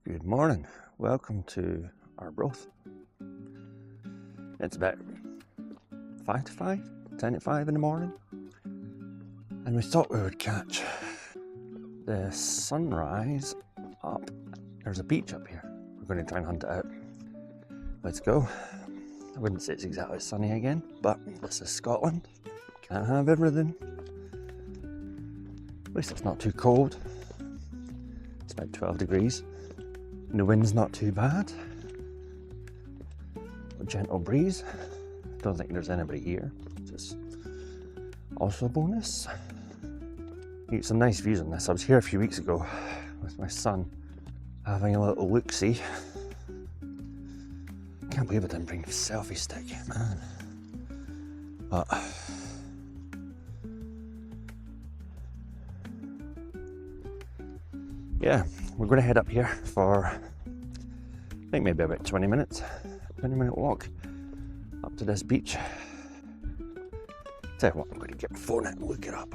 Good morning, welcome to Arbroath. It's about 5 to 5, 10 to 5 in the morning, and we thought we would catch the sunrise up. There's a beach up here, we're going to try and hunt it out. Let's go. I wouldn't say it's exactly sunny again, but this is Scotland, can't have everything. At least it's not too cold, it's about 12 degrees. And the wind's not too bad. A gentle breeze. Don't think there's anybody here, which is also a bonus. You get some nice views on this. I was here a few weeks ago with my son having a little look-see. Can't believe I didn't bring a selfie stick, man. But yeah, we're going to head up here for, I think maybe about 20 minutes, 20-minute walk up to this beach. Tell you what, I'm going to get my phone out and look it up.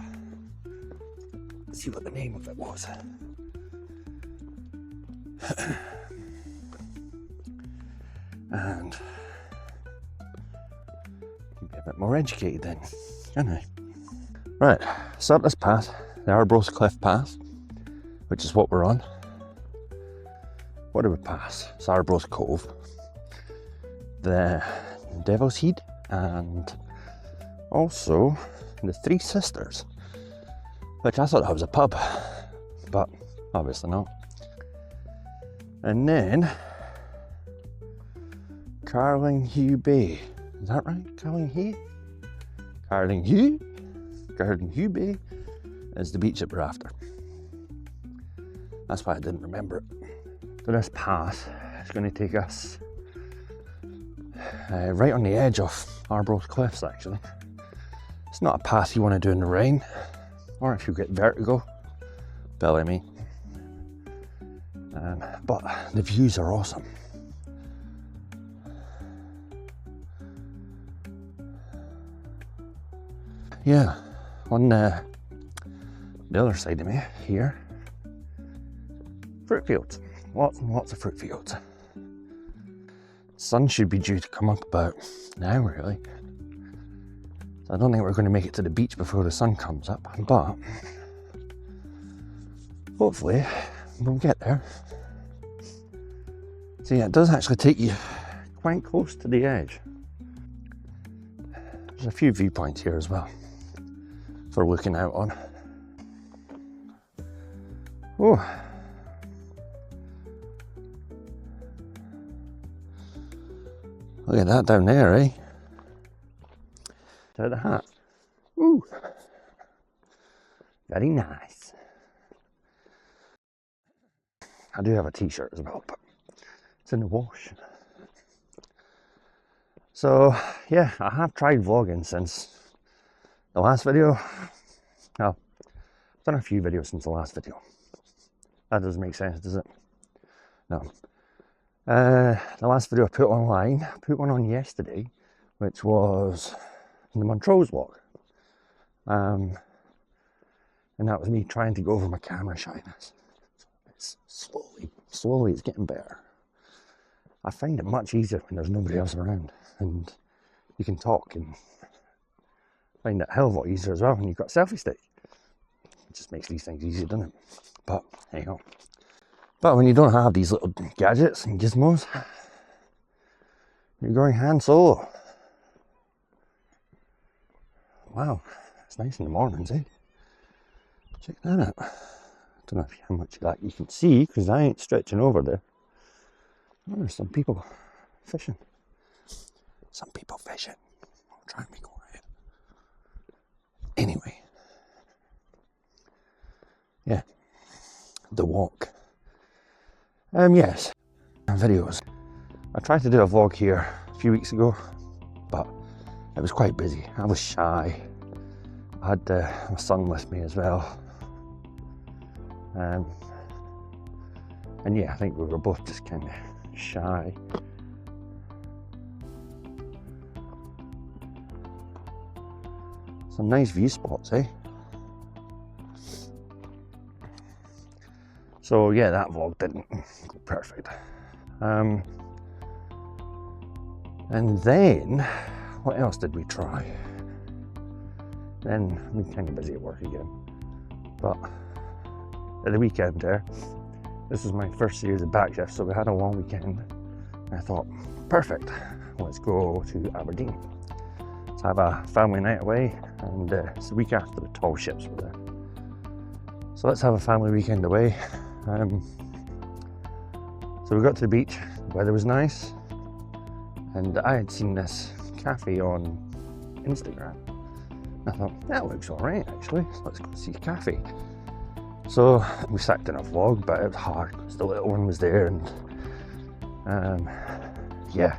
See what the name of it was. And be a bit more educated then, can't I? Right, so up this path, the Arbroath Cliff path, which is what we're on. What do we pass? It's Arbroath Cove, the Devil's Head, and also the Three Sisters, which I thought that was a pub, but obviously not. And then Carlingheugh Bay. Is that right? Carlingheugh? Carlingheugh Bay is the beach that we're after. That's why I didn't remember it. So this path is going to take us right on the edge of Arbroath Cliffs, actually. It's not a path you want to do in the rain, or if you get vertigo, belly me. But the views are awesome. Yeah, on the other side of me here, fruit fields, lots and lots of fruit fields. Sun should be due to come up about now, really. So I don't think we're going to make it to the beach before the sun comes up, but hopefully we'll get there. So yeah, it does actually take you quite close to the edge. There's a few viewpoints here as well for looking out on. Oh. Look at that down there, eh? To the hat. Ooh. Very nice. I do have a t-shirt as well, but it's in the wash. So, yeah, I have tried vlogging since the last video. Well, I've done a few videos since the last video. That doesn't make sense, does it? No. The last video I put online, I put one on yesterday, which was the Montrose walk. And that was me trying to go over my camera shyness. It's slowly it's getting better. I find it much easier when there's nobody else around and you can talk, and find it a hell of a lot easier as well when you've got a selfie stick. It just makes these things easier, doesn't it? But there you go. But when you don't have these little gadgets and gizmos, you're going hand solo. Wow, it's nice in the mornings, eh? Check that out. I don't know how much of that you can see because I ain't stretching over there. Oh, there's some people fishing. I'll try and be quiet. Anyway. Yeah. The walk. Yes. Videos. I tried to do a vlog here a few weeks ago, but it was quite busy. I was shy. I had my son with me as well. And yeah, I think we were both just kind of shy. Some nice view spots, eh? So yeah, that vlog didn't go perfect. And then, what else did we try? Then we kind of busy at work again. But at the weekend there, this was my first series of back shifts, so we had a long weekend. And I thought, perfect, let's go to Aberdeen. Let's have a family night away, and it's the week after the tall ships were there. So let's have a family weekend away. So we got to the beach, the weather was nice, and I had seen this cafe on Instagram. I thought, that looks alright actually, so let's go see a cafe. So we sat in a vlog, but it was hard because the little one was there, and yeah,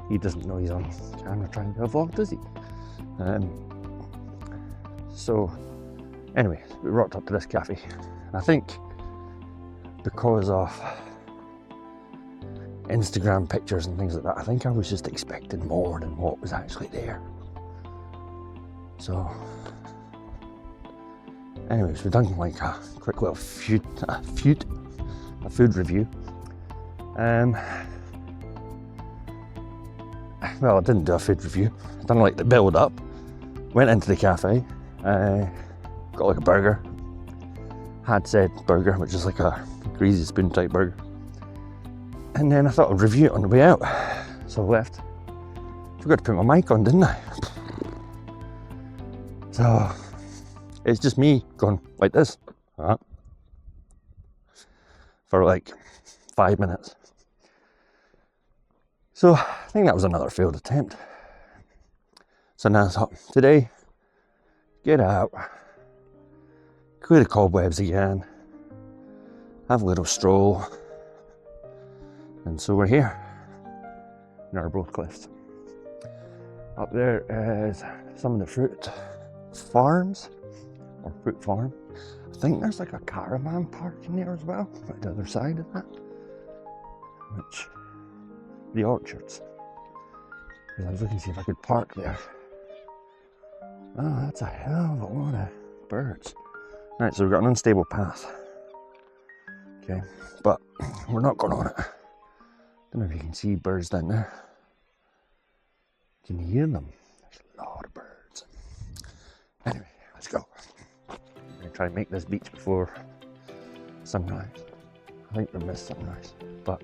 he doesn't know he's on camera trying to do a vlog, does he? So anyway, we rocked up to this cafe, and I think because of Instagram pictures and things like that, I think I was just expecting more than what was actually there. So anyways, we've done like a quick little food review. Well, I didn't do a food review. I done like the build up. Went into the cafe, got like a burger. Had said burger, which is like a greasy spoon type burger. And then I thought I'd review it on the way out. So I left. Forgot to put my mic on, didn't I? So it's just me going like this for like 5 minutes. So I think that was another failed attempt. So now I thought, today, get out, clear the cobwebs again, have a little stroll. And so we're here in Arbroath Cliffs. Up there is some of the fruit farms, or fruit farm. I think there's like a caravan park in there as well, right the other side of that. Which, the orchards. Because I was looking to see if I could park there. Oh, that's a hell of a lot of birds. Right, so we've got an unstable path. Okay, but we're not going on it. Don't know if you can see birds down there. Can you hear them? There's a lot of birds. Anyway, let's go. I'm going to try and make this beach before sunrise. I think we missed sunrise, but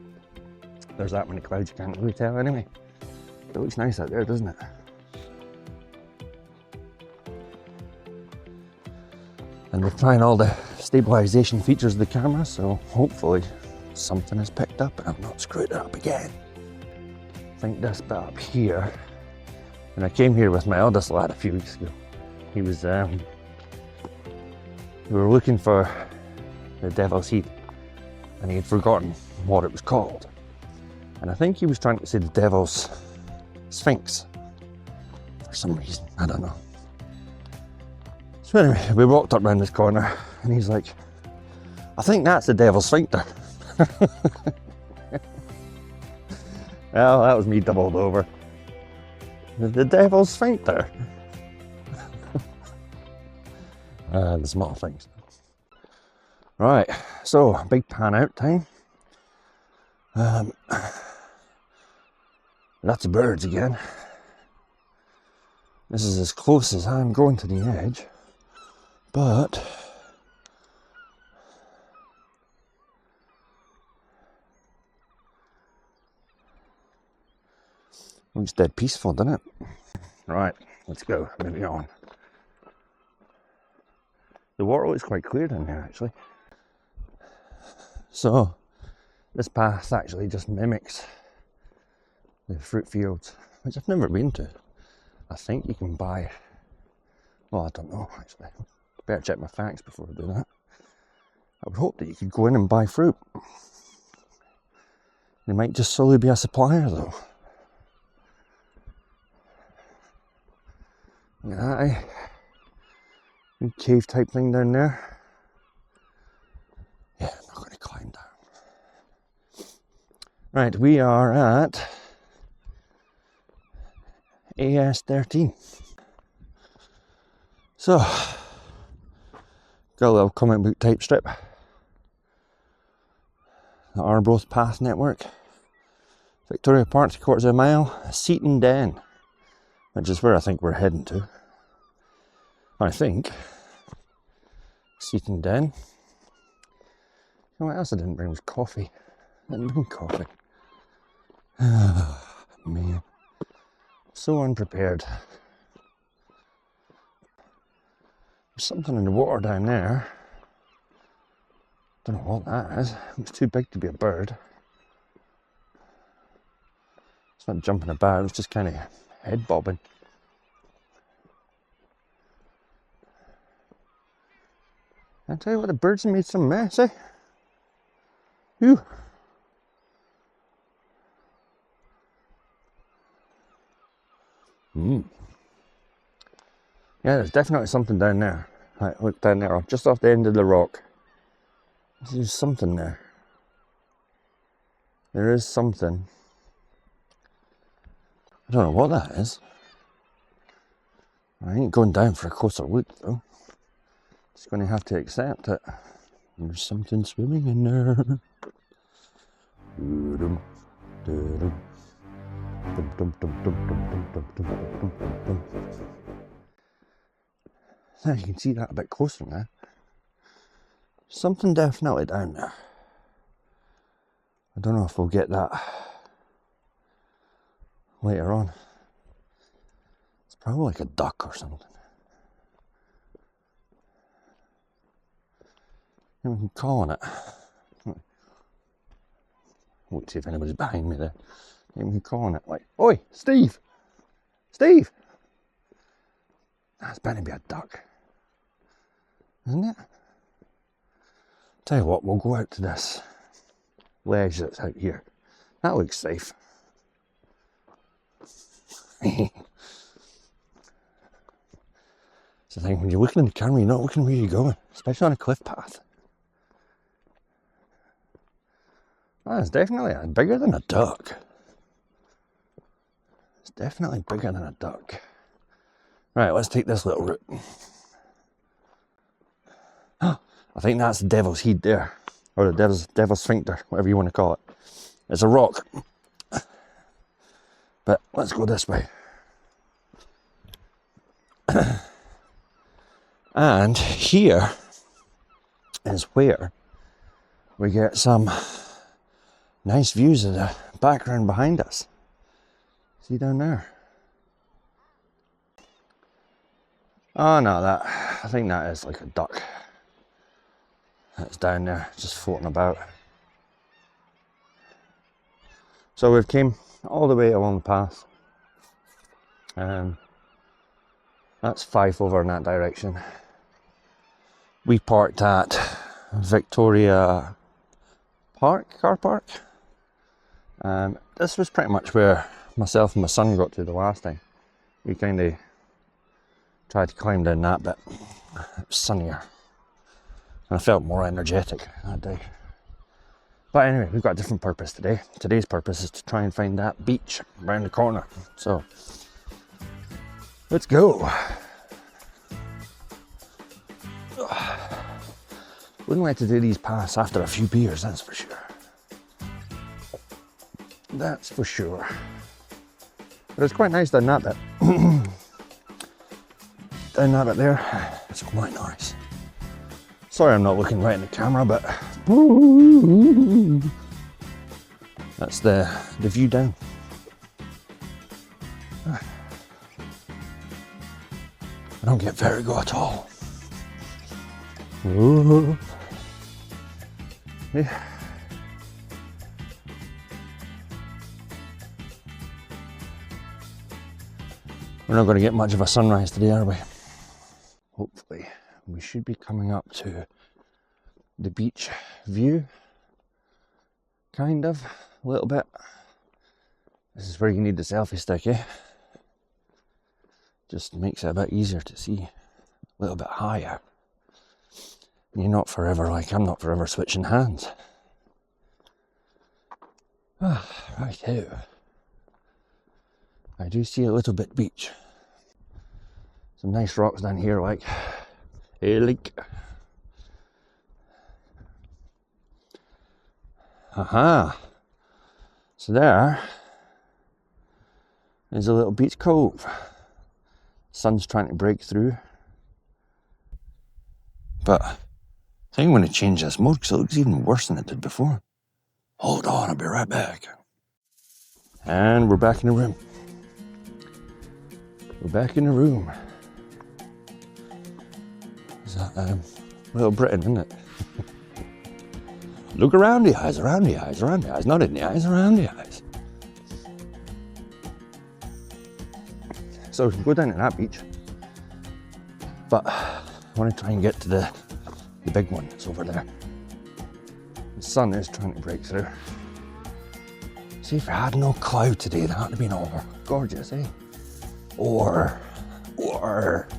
there's that many clouds you can't really tell anyway. It looks nice out there, doesn't it? And we're trying all the stabilization features of the camera, so hopefully something is picked up and I've not screwed it up again. I think this bit up here, and I came here with my eldest lad a few weeks ago. He was, we were looking for the Devil's Head, and he had forgotten what it was called. And I think he was trying to say the Devil's Sphinx for some reason, I don't know. So anyway, we walked up around this corner and he's like, I think that's the Devil's Sphincter. Well, that was me doubled over. The Devil's Sphincter. The small things. Right, so big pan out time. Lots of birds again. This is as close as I'm going to the edge, but looks dead peaceful, doesn't it? Right, let's go, moving on. The water is quite clear down there actually. So this path actually just mimics the fruit fields, which I've never been to. I think you can buy, well, I don't know actually. Better check my facts before I do that. I would hope that you could go in and buy fruit. There might just solely be a supplier though. Look at that, big cave type thing down there. Yeah, I'm not going to climb down. Right, we are at AS13. So, got a little comic book type strip. the Arbroath Path Network. Victoria Park, 3/4 of a mile. Seaton Den, which is where I think we're heading to. I think. Seaton Den. You know what else I didn't bring was coffee. I didn't bring coffee. Man. So unprepared. There's something in the water down there. Don't know what that is. It's too big to be a bird. It's not jumping about, it's just kind of head bobbing. I tell you what, the birds have made some mess, eh? Whew. Yeah, there's definitely something down there. Right, look down there, just off the end of the rock. There's something there. There is something. I don't know what that is. I ain't going down for a closer look though. Just going to have to accept it. There's something swimming in there. Now you can see that a bit closer now. Something definitely down there. I don't know if we'll get that later on. It's probably like a duck or something. And we can call on it. Won't see if anybody's behind me there. And we can call on it like, "Oi, Steve! Steve!" That's better be a duck, isn't it? Tell you what, we'll go out to this ledge that's out here. That looks safe. It's the thing, when you're looking in the camera, you're not looking where you're going, especially on a cliff path. That's definitely bigger than a duck. It's definitely bigger than a duck. Right, let's take this little route. I think that's the Devil's Head there, or the Devil's Sphincter, whatever you want to call it. It's a rock, but let's go this way. And here is where we get some nice views of the background behind us. See down there? Oh no, I think that is like a duck. That's down there, just floating about. So we've came all the way along the path. That's Fife over in that direction. We parked at Victoria Park, car park. This was pretty much where myself and my son got to the last time. We kind of tried to climb down that bit. It was sunnier. And I felt more energetic that day. But anyway, we've got a different purpose today. Today's purpose is to try and find that beach around the corner. So, let's go. Wouldn't like to do these paths after a few beers, that's for sure. That's for sure. But it's quite nice down that bit. Down that bit there, it's quite nice. Sorry I'm not looking right in the camera, but that's the view down. I don't get vertigo at all. Yeah. We're not going to get much of a sunrise today, are we? Hopefully. We should be coming up to the beach view. Kind of, a little bit. This is where you need the selfie stick, eh? Just makes it a bit easier to see. A little bit higher. You're not forever, like I'm not forever switching hands. Right here. I do see a little bit beach. Some nice rocks down here, like a lake. Aha! So there is a little beach cove. Sun's trying to break through. But I think I'm going to change this mode because it looks even worse than it did before. Hold on, I'll be right back. And we're back in the room. We're back in the room. Is that Little Britain, isn't it? Look around the eyes, around the eyes, around the eyes. Not in the eyes, around the eyes. So we can go down to that beach. But I want to try and get to the big one that's over there. The sun is trying to break through. See, if we had no cloud today, that would have been all gorgeous, eh? Or would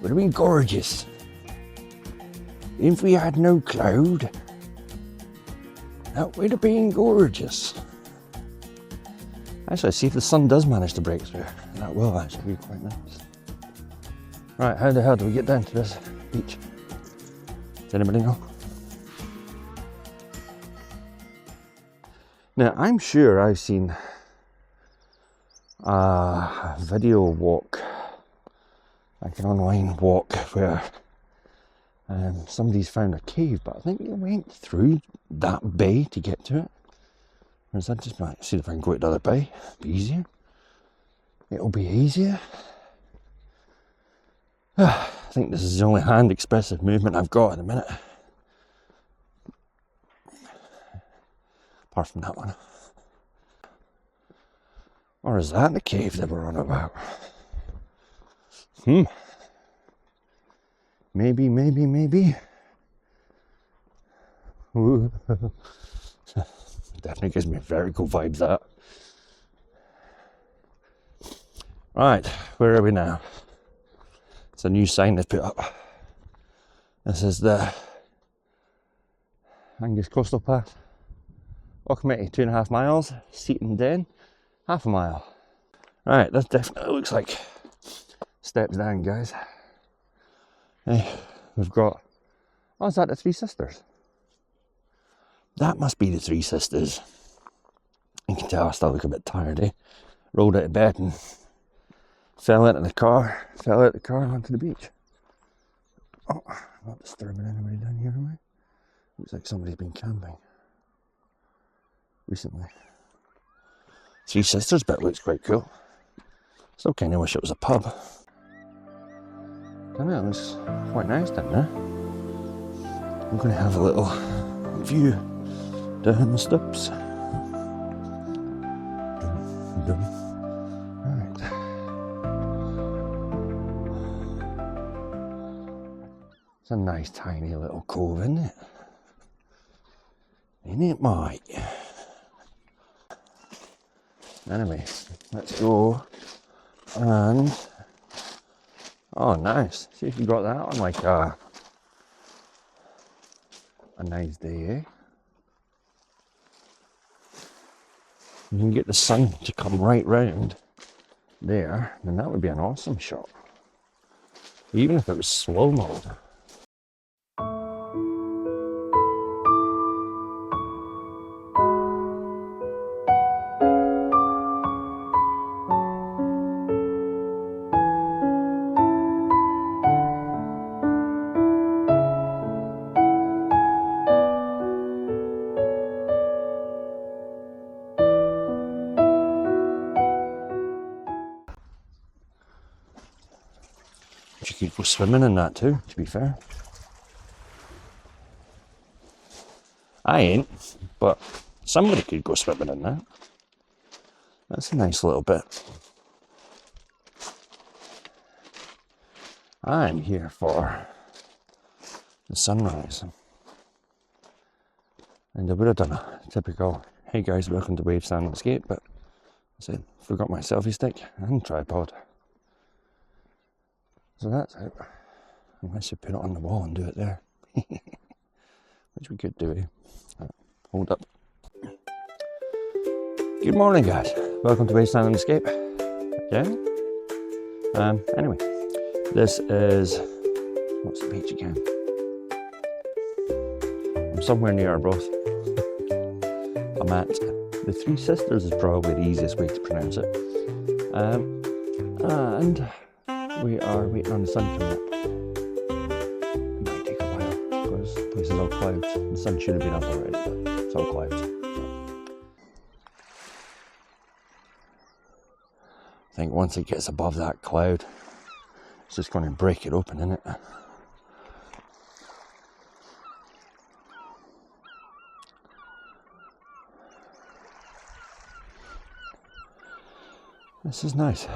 have been gorgeous. If we had no cloud, that would have been gorgeous. Actually, see if the sun does manage to break through. That will actually be quite nice. Right, how the hell do we get down to this beach? Does anybody know? Now, I'm sure I've seen a video walk, like an online walk, where somebody's found a cave, but I think they went through that bay to get to it. Or is that just might see if I can go to the other bay? Be easier. It'll be easier. I think this is the only hand expressive movement I've got at the minute. Apart from that one. Or is that the cave that we're on about? Maybe. Ooh. Definitely gives me very cool vibes, that. Right, where are we now? It's a new sign they've put up. This is the Angus Coastal Path. Auchimity, 2.5 miles. Seaton Den, 1/2 mile. Right, that definitely looks like steps down, guys. Hey, we've got... Oh, is that the Three Sisters? That must be the Three Sisters. You can tell I still look a bit tired, eh? Rolled out of bed and fell out of the car and onto the beach. Oh, not disturbing anybody down here, am I? Looks like somebody's been camping recently. Three Sisters bit looks quite cool. Still kind of wish it was a pub. I know, it looks quite nice down there. I'm going to have a little view down the steps. Right. It's a nice tiny little cove, isn't it? Ain't it, mate? Anyway, let's go and... Oh, nice. See if you got that on like a nice day, eh? You can get the sun to come right round there, then that would be an awesome shot. Even if it was slow mode. You could go swimming in that too, to be fair. I ain't, but somebody could go swimming in that. That's a nice little bit. I'm here for the sunrise. And I would have done a typical, hey guys, welcome to Wave Sand Escape, but I said, forgot my selfie stick and tripod. So that's out. Unless you put it on the wall and do it there. Which we could do, eh? Hold up. Good morning, guys. Welcome to Wave Sand Escape. Yeah? Anyway, this is... What's the beach again? I'm somewhere near Arbroath. I'm at the Three Sisters is probably the easiest way to pronounce it. And we are waiting on the sun coming up. It might take a while because the place is all clouds. The sun should have been up already, but it's all clouds. So. I think once it gets above that cloud, it's just going to break it open, isn't it? This is nice.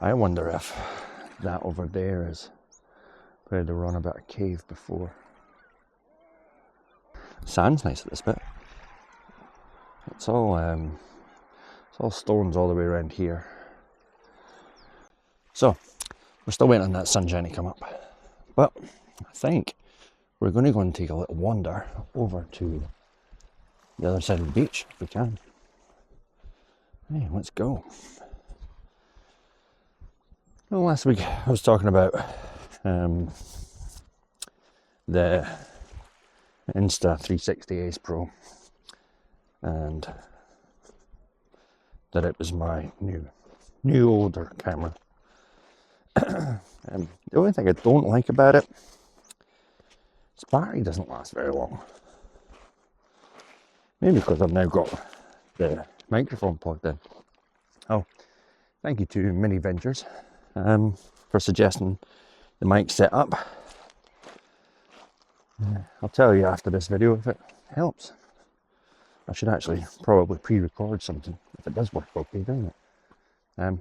I wonder if that over there is where they were on about a cave before. Sand's nice at this bit. It's all stones all the way around here. So we're still waiting on that sunshine to come up, but I think we're going to go and take a little wander over to the other side of the beach if we can. Hey, let's go. Well, last week I was talking about the Insta 360 Ace Pro and that it was my new older camera. The only thing I don't like about it, its battery doesn't last very long. Maybe because I've now got the microphone plugged in. Oh, thank you to Mini Ventures for suggesting the mic setup. I'll tell you after this video if it helps. I should actually probably pre-record something if it does work okay, doesn't it?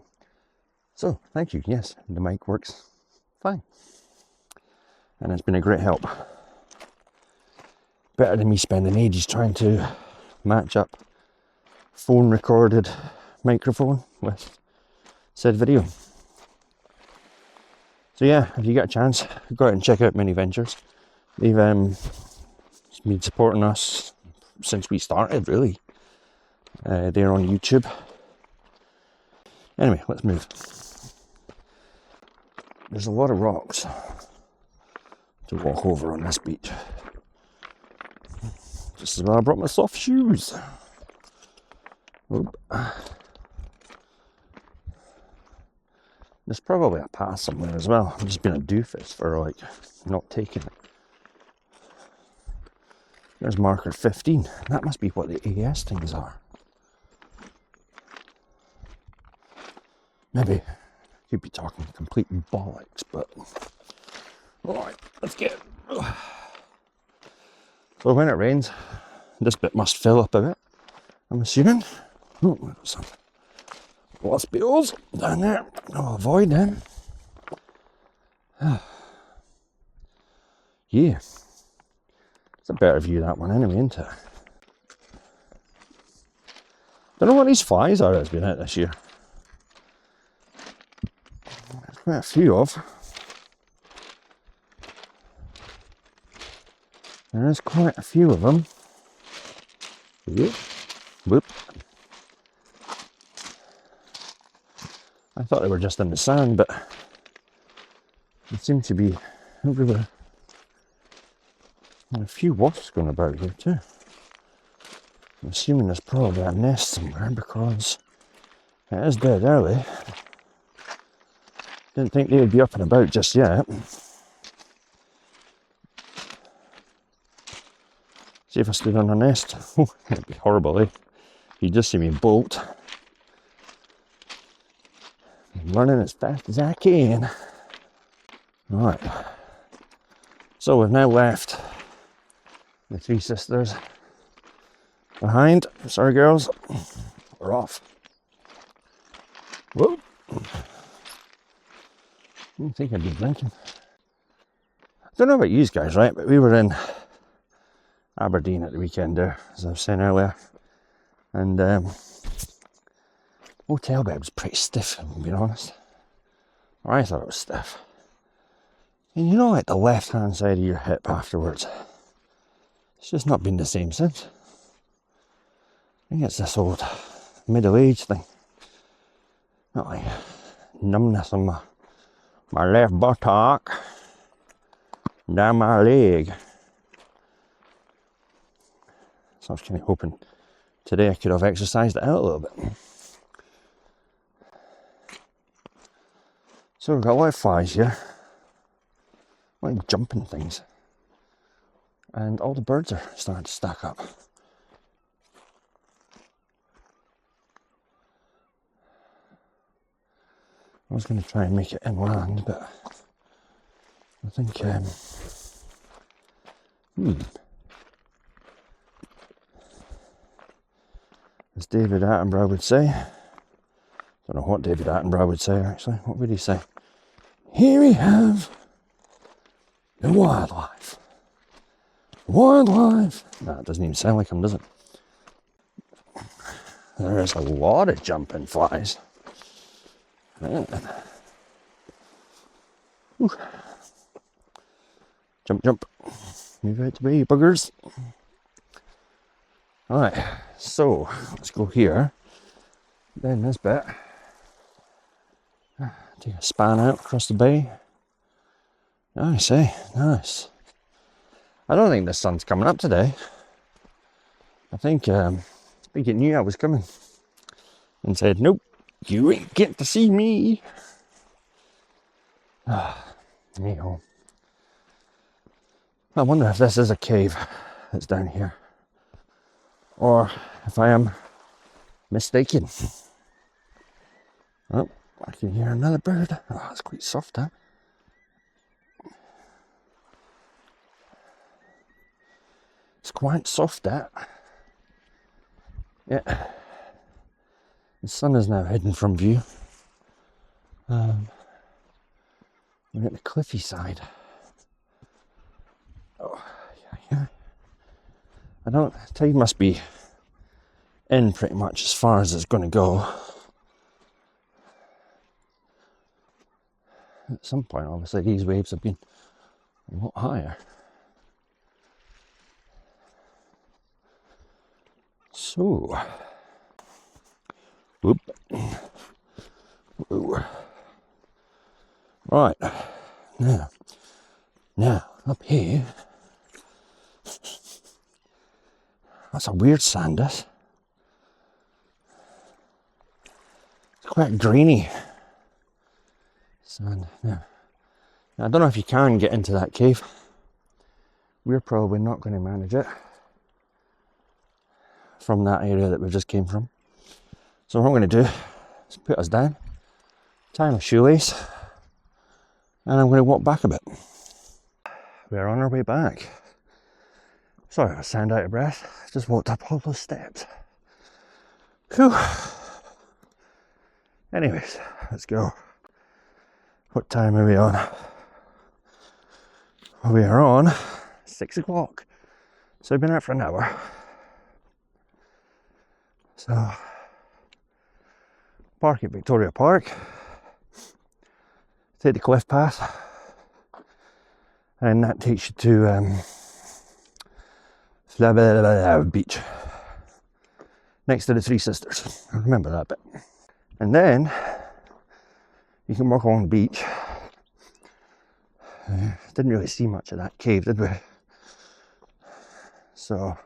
So thank you. Yes, the mic works fine, and it's been a great help. Better than me spending ages trying to match up phone recorded microphone with said video. So yeah, if you get a chance, go out and check out Mini Ventures. They've been supporting us since we started, really. They're on YouTube. Anyway, let's move. There's a lot of rocks to walk over on this beach. This is where I brought my soft shoes. Oop. There's probably a path somewhere as well. I'm just being a doofus for like not taking it. There's marker 15. That must be what the AS things are. Maybe you'd be talking complete bollocks, but alright, let's get. So when it rains, this bit must fill up a bit, I'm assuming. Oh, there's some waspios down there. I'll avoid them. Yeah. It's a better view, that one, anyway, isn't it? Don't know what these flies are that's been out this year. There's quite a few of. There is quite a few of them. Whoop. Whoop. I thought they were just in the sand, but they seem to be everywhere. And a few wasps going about here too. I'm assuming there's probably a nest somewhere because it is dead early. Didn't think they would be up and about just yet. See if I stood on a nest. Oh, that'd be horrible, eh? You just see me bolt. I'm running as fast as I can. Right. So we've now left the Three Sisters behind. Sorry girls, we're off. Whoa. I think I'd be drinking. I don't know about you guys, right? But we were in Aberdeen at the weekend there, as I was saying earlier. And hotel bed was pretty stiff, if I'm being honest. Or I thought it was stiff. And you know, like the left hand side of your hip afterwards, it's just not been the same since. I think it's this old middle age thing. Not like numbness on my left buttock, down my leg. So I was kind of hoping today I could have exercised it out a little bit. So we've got a lot of flies here, like jumping things, and all the birds are starting to stack up. I was going to try and make it inland, but I think, as David Attenborough would say, I don't know what David Attenborough would say actually, what would he say? Here we have the wildlife. Wildlife! No, it doesn't even sound like him, does it? There's a lot of jumping flies. Ooh. Jump, jump. Move out the way, buggers. Alright, so let's go here. Down this bit. Take a span out across the bay. Nice, eh? Nice. I don't think the sun's coming up today. I think it knew I was coming and said, nope, you ain't get to see me. Anyhow, I wonder if this is a cave that's down here, or if I am mistaken. Oh, I can hear another bird. Oh, it's quite soft, huh? It's quite soft, that. Yeah. The sun is now hidden from view. We're at the cliffy side. Oh, yeah. The tide must be in pretty much as far as it's going to go. At some point, obviously, these waves have been a lot higher. So, whoop. Whoa. Right, now, up here, that's a weird sand, this. It's quite grainy sand. Now, I don't know if you can get into that cave. We're probably not going to manage it from that area that we just came from. So what I'm going to do is put us down, tie my shoelace, and I'm going to walk back a bit. We're on our way back. Sorry, I sound out of breath. Just walked up all those steps. Whew. Anyways, let's go. What time are we on? We are on 6 o'clock. So we've been out for an hour. So, park at Victoria Park. Take the cliff path. And that takes you to beach. Next to the Three Sisters. I remember that bit. And then you can walk along the beach. Didn't really see much of that cave, did we? So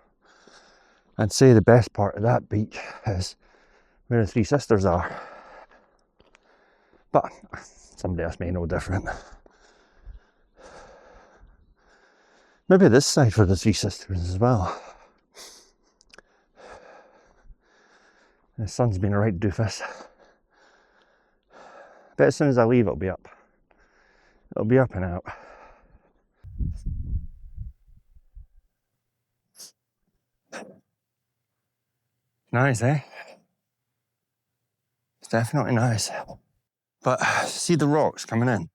I'd say the best part of that beach is where the Three Sisters are. But somebody else may know different. Maybe this side for the Three Sisters as well. The sun's been a right doofus. But as soon as I leave, it'll be up. It'll be up and out. Nice, eh? definitely nice. But see the rocks coming in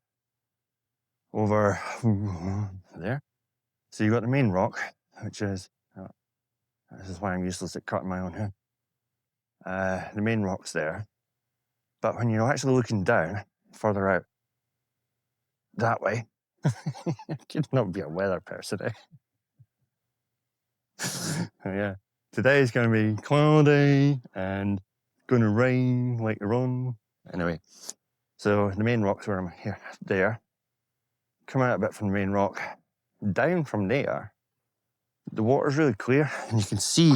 over there? So you've got the main rock, which is, this is why I'm useless at cutting my own hair. The main rock's there. But when you're actually looking down, further out, that way, I could not be a weather person, eh? Yeah. Today is going to be cloudy and going to rain later on. Anyway, so the main rock's where I'm here, there. Come out a bit from the main rock. Down from there, the water's really clear and you can see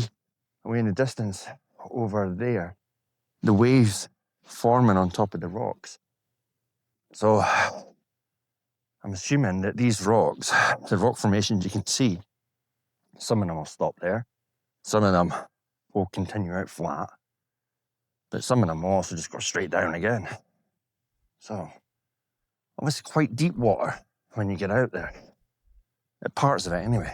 away in the distance over there, the waves forming on top of the rocks. So I'm assuming that these rocks, the rock formations you can see, some of them will stop there. Some of them will continue out flat. But some of them will also just go straight down again. So, obviously quite deep water when you get out there. Parts of it anyway.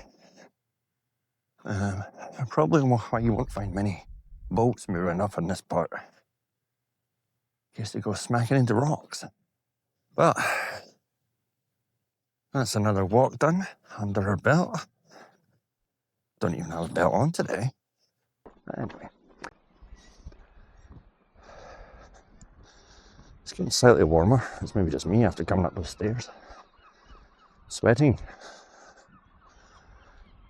Probably why you won't find many boats moving up in this part. In case they go smacking into rocks. But that's another walk done under our belt. Don't even have a belt on today. Anyway. It's getting slightly warmer. It's maybe just me after coming up those stairs. Sweating.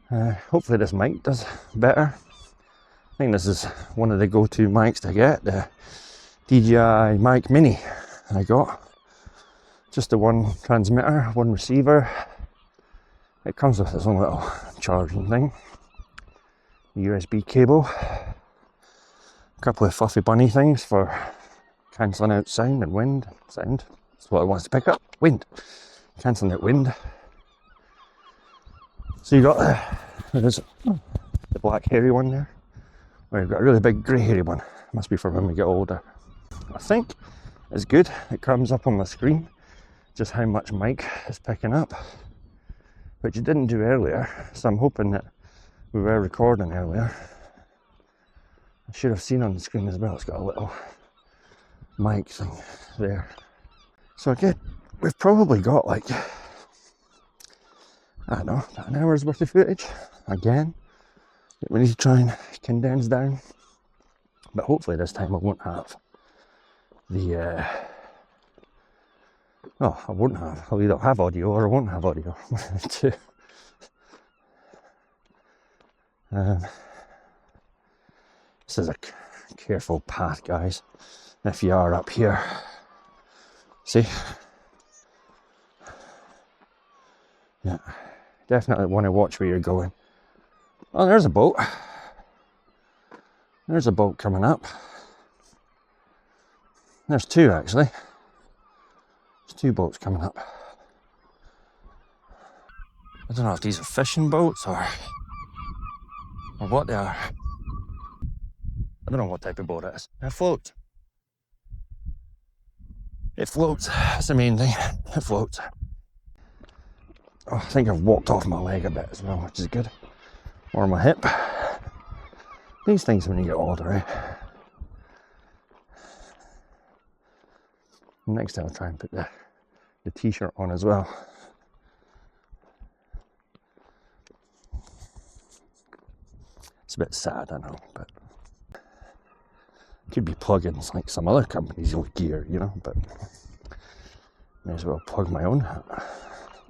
Hopefully this mic does better. I think this is one of the go-to mics to get, the DJI Mic Mini I got. Just the one transmitter, one receiver. It comes with its own little charging thing. USB cable. A couple of fluffy bunny things for cancelling out sound and wind. Sound, that's what it wants to pick up. Wind. Cancelling out wind. So you got there's the black hairy one there. Or you've got a really big grey hairy one. Must be for when we get older. I think it's good. It comes up on my screen just how much mic is picking up, which it didn't do earlier. So I'm hoping that we were recording earlier. I should have seen on the screen as well. It's got a little mic thing there. So again, we've probably got like, I don't know, about an hour's worth of footage again that we need to try and condense down. But hopefully this time I won't have the I'll either have audio or I won't have audio. One of the two. This is a careful path, guys. If you are up here, see? Yeah, definitely want to watch where you're going. Oh, there's a boat. There's a boat coming up. There's two actually. There's two boats coming up. I don't know if these are fishing boats or what they are. I don't know what type of boat it is. It floats. It floats. That's the main thing. It floats. Oh, I think I've walked off my leg a bit as well, which is good. Or my hip. These things when you get older, eh? Next time I'll try and put the t-shirt on as well. It's a bit sad, I know, but could be plugins like some other companies with gear, you know, but may as well plug my own.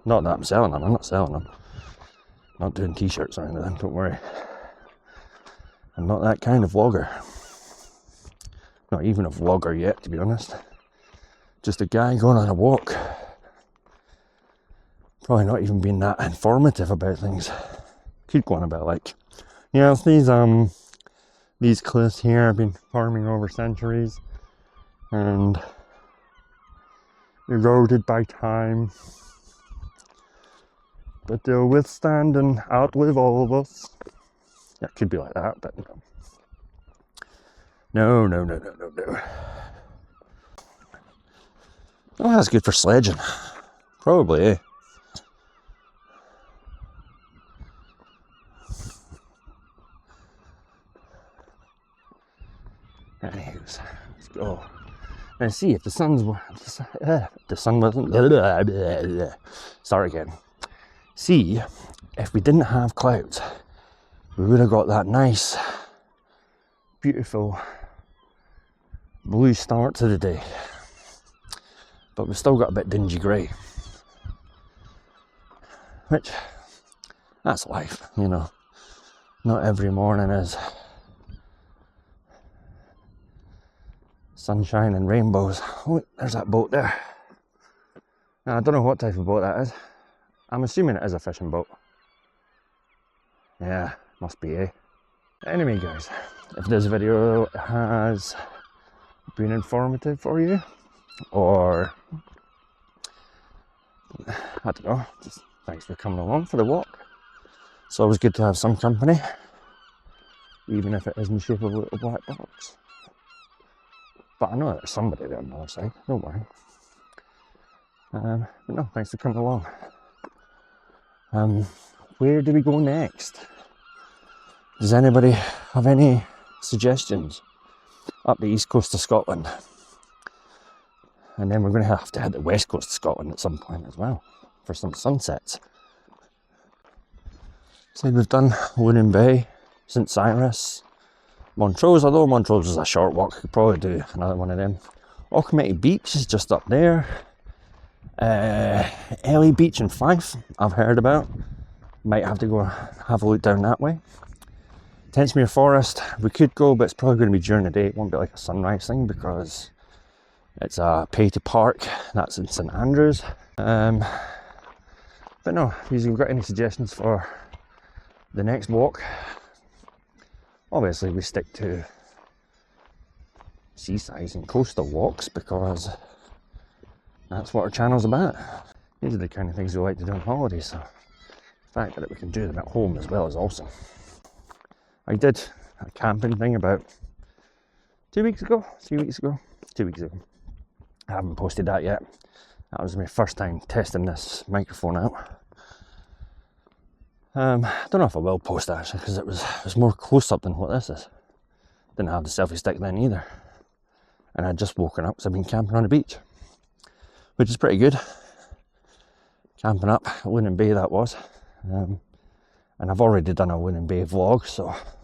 Not that I'm selling them, I'm not selling them. Not doing t-shirts or anything, don't worry. I'm not that kind of vlogger. Not even a vlogger yet, to be honest. Just a guy going on a walk. Probably not even being that informative about things. Keep going about like, yes, these cliffs here have been forming over centuries and eroded by time. But they'll withstand and outlive all of us. Yeah, it could be like that, but no. No. Oh, that's good for sledging. Probably, eh? Anyways, let's go. and see if the sun wasn't. Start again. See if we didn't have clouds, we would have got that nice, beautiful blue start to the day. But we've still got a bit dingy grey, which, that's life, you know. Not every morning is sunshine and rainbows. Oh, there's that boat there. Now, I don't know what type of boat that is. I'm assuming it is a fishing boat. Yeah, must be, eh? Anyway, guys, if this video has been informative for you, or I don't know, just thanks for coming along for the walk. It's always good to have some company, even if it is in the shape of a little black box. But I know there's somebody there on the other side, don't worry. But no, thanks for coming along. Where do we go next? Does anybody have any suggestions? Up the east coast of Scotland. And then we're going to have to hit the west coast of Scotland at some point as well, for some sunsets. So we've done Lunan Bay, St Cyrus, Montrose, although Montrose is a short walk, we could probably do another one of them. Auchimety Beach is just up there. Ellie Beach in Fife, I've heard about. Might have to go have a look down that way. Tenchmere Forest, we could go, but it's probably going to be during the day. It won't be like a sunrise thing because it's a pay to park. That's in St Andrews. But no, if you've got any suggestions for the next walk, obviously we stick to seasides and coastal walks because that's what our channel's about. These are the kind of things we like to do on holidays, so the fact that we can do them at home as well is awesome. I did a camping thing about 2 weeks ago, 2 weeks ago. I haven't posted that yet. That was my first time testing this microphone out. I don't know if I will post that actually, because it was more close up than what this is. Didn't have the selfie stick then either. And I'd just woken up because I've been camping on the beach, which is pretty good. Camping up at Lunan Bay, that was. And I've already done a Lunan Bay vlog,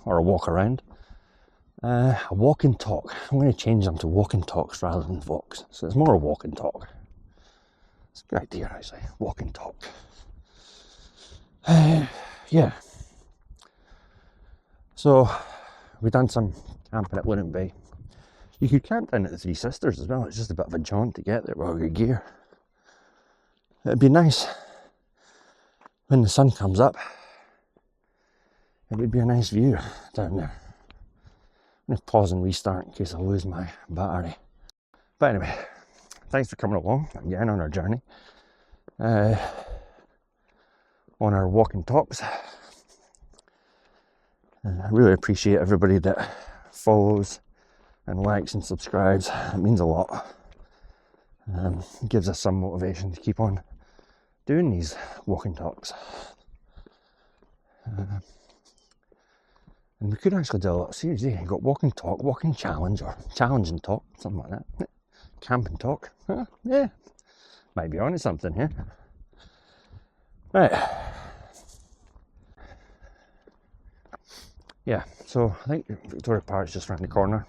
or a walk around. A walk and talk. I'm going to change them to walk and talks rather than vlogs. So it's more a walk and talk. It's a good idea, actually. Walk and talk. Yeah. So we've done some camping at Lunan Bay. You could camp down at the Three Sisters as well. It's just a bit of a jaunt to get there with all your gear. It'd be nice when the sun comes up. It would be a nice view down there. I'm going to pause and restart in case I lose my battery. But anyway, thanks for coming along again on our journey. On our walk and talks. I really appreciate everybody that follows and likes and subscribes. It means a lot. It gives us some motivation to keep on doing these walk and talks. And we could actually do a little series. You've got walk and talk, walk and challenge, or challenge and talk, something like that. Camp and talk. Huh? Yeah. Might be onto something here. Right. Yeah, so I think Victoria Park's just around the corner.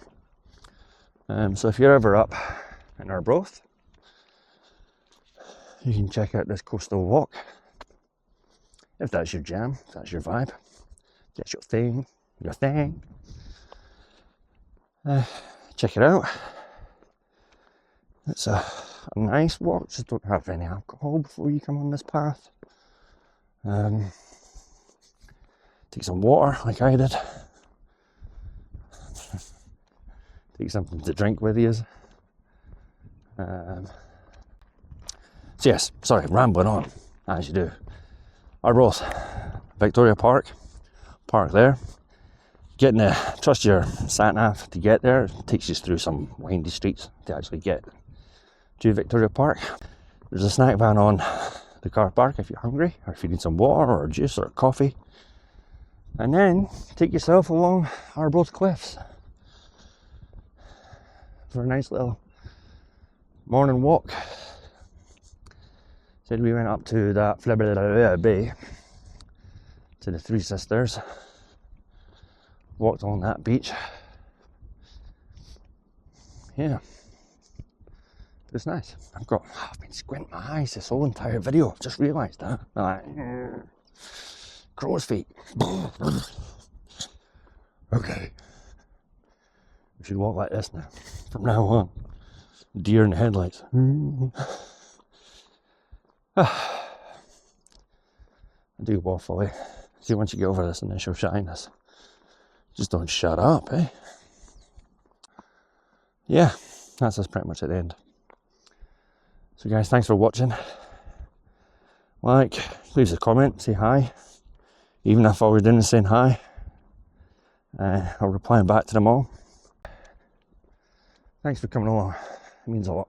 So if you're ever up in Arbroath, you can check out this coastal walk. If that's your jam, if that's your vibe, if that's your thing. Check it out. It's a nice walk. Just don't have any alcohol before you come on this path. Take some water like I did. Take something to drink with you. So yes, sorry, rambling on as you do. Arbroath, Victoria Park there. Getting trust your sat nav to get there. It takes you through some windy streets to actually get to Victoria Park. There's a snack van on the car park if you're hungry, or if you need some water or juice or coffee. And then take yourself along Arbroath Cliffs for a nice little Morning walk. Said we went up to that Bay, to the Three Sisters. Walked on that beach. Yeah, it's nice. I've been squinting my eyes this whole entire video. I've just realised that. Like, crow's feet. Okay. We should walk like this now. From now on. Deer in the headlights. I do waffle, eh? See, once you get over this initial shyness, just don't shut up, eh? Yeah, that's us pretty much at the end. So guys, thanks for watching. Like, leave us a comment, say hi. Even if all we're doing is saying hi, I'll reply back to them all. Thanks for coming along, it means a lot.